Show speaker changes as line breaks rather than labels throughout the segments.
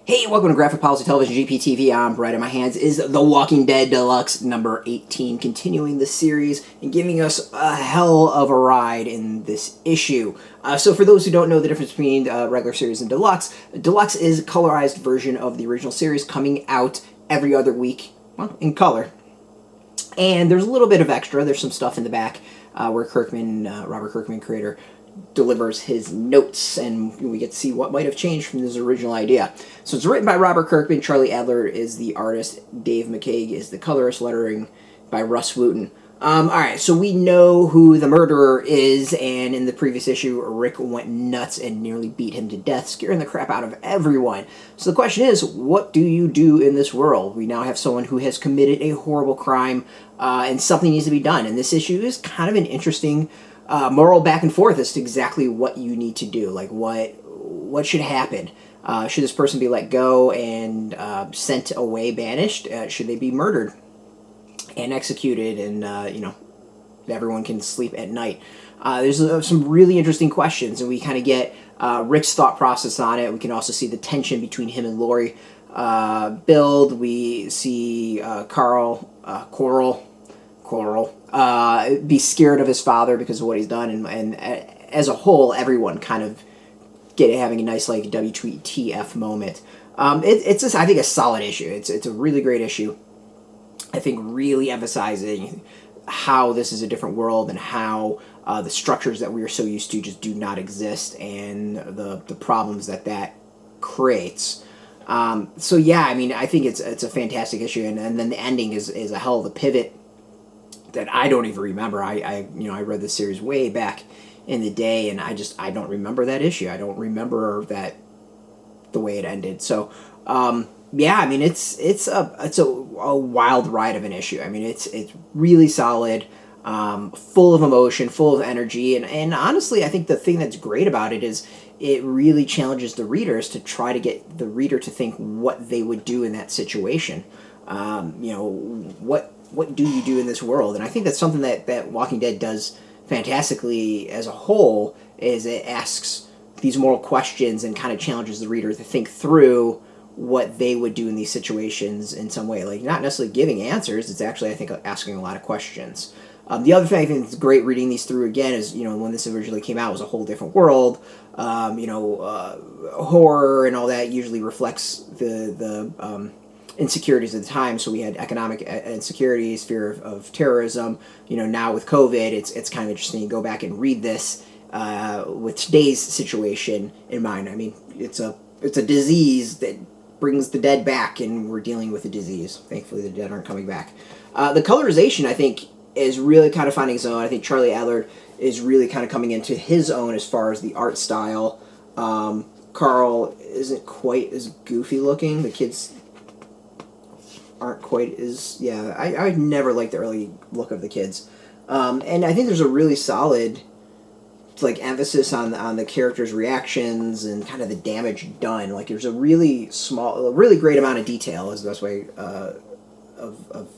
Hey, welcome to Graphic Policy Television GPTV. I'm Brett. In my hands is The Walking Dead Deluxe number 18, continuing the series and giving us a hell of a ride in this issue. So for those who don't know the difference between regular series and Deluxe, Deluxe is a colorized version of the original series coming out every other week, well, in color. And there's a little bit of extra. There's some stuff in the back where Kirkman, Robert Kirkman, creator, delivers his notes, and we get to see what might have changed from his original idea. So it's written by Robert Kirkman, Charlie Adlard is the artist, Dave McCaig is the colorist, lettering by Rus Wooton. Alright, so we know who the murderer is, and in the previous issue, Rick went nuts and nearly beat him to death, scaring the crap out of everyone. So the question is, what do you do in this world? We now have someone who has committed a horrible crime, and something needs to be done, and this issue is kind of an interesting moral back and forth as to exactly what you need to do. Like, what should happen? Should this person be let go and sent away, banished? Should they be murdered and executed, and everyone can sleep at night? There's some really interesting questions, and we kind of get Rick's thought process on it. We can also see the tension between him and Lori build. We see Coral be scared of his father because of what he's done, and as a whole, everyone kind of having a nice like WTF moment. It's just, I think, a solid issue. It's a really great issue. I think really emphasizing how this is a different world and how the structures that we are so used to just do not exist, and the problems that creates. So yeah, I mean, I think it's a fantastic issue, and then the ending is a hell of a pivot that I don't even remember. I read this series way back in the day, and I don't remember that issue. I don't remember that the way it ended. So yeah, I mean, it's a wild ride of an issue. I mean, it's really solid, full of emotion, full of energy, and honestly, I think the thing that's great about it is it really challenges the readers to try to get the reader to think what they would do in that situation. What do you do in this world? And I think that's something that Walking Dead does fantastically as a whole, is it asks these moral questions and kind of challenges the reader to think through what they would do in these situations in some way. Like, not necessarily giving answers, it's actually, I think, asking a lot of questions. The other thing I think that's great reading these through again is, when this originally came out, it was a whole different world. Horror and all that usually reflects the insecurities of the time. So we had economic insecurities, fear of terrorism. Now with COVID, it's kind of interesting to go back and read this with today's situation in mind. I mean, it's a disease that brings the dead back, and we're dealing with a disease. Thankfully, the dead aren't coming back. The colorization, I think, is really kind of finding its own. I think Charlie Adlard is really kind of coming into his own as far as the art style. Carl isn't quite as goofy looking. The kids aren't quite as, I never liked the early look of the kids. And I think there's a really solid emphasis on the characters' reactions and kind of the damage done. Like, there's a really great amount of detail is the best way of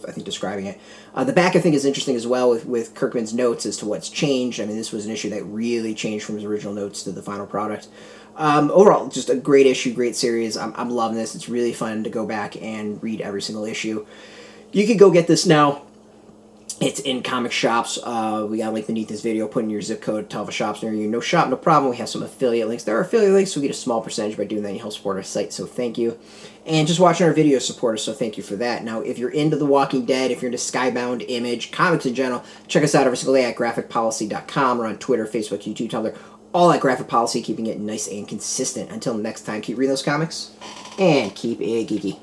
I think describing it. The back, I think, is interesting as well with Kirkman's notes as to what's changed. I mean, this was an issue that really changed from his original notes to the final product. Overall, just a great issue, great series. I'm loving this. It's really fun to go back and read every single issue. You can go get this now. It's in comic shops. We got a link beneath this video. Put in your zip code, tell the shops near you. No shop, no problem. We have some affiliate links. There are affiliate links, so we get a small percentage by doing that. You help support our site, so thank you. And just watching our videos support us, so thank you for that. Now, if you're into The Walking Dead, if you're into Skybound, Image, comics in general, check us out every single day at graphicpolicy.com. We're on Twitter, Facebook, YouTube, Tumblr, all at Graphic Policy, keeping it nice and consistent. Until next time, keep reading those comics, and keep it geeky.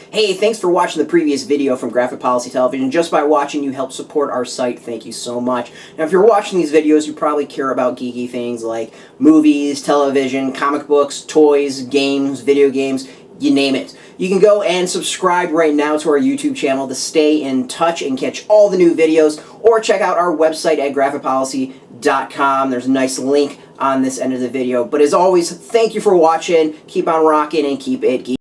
Hey, thanks for watching the previous video from Graphic Policy Television. Just by watching, you help support our site. Thank you so much. Now, if you're watching these videos, you probably care about geeky things like movies, television, comic books, toys, games, video games, you name it. You can go and subscribe right now to our YouTube channel to stay in touch and catch all the new videos, or check out our website at graphicpolicy.com. There's a nice link on this end of the video. But as always, thank you for watching. Keep on rocking and keep it geeky.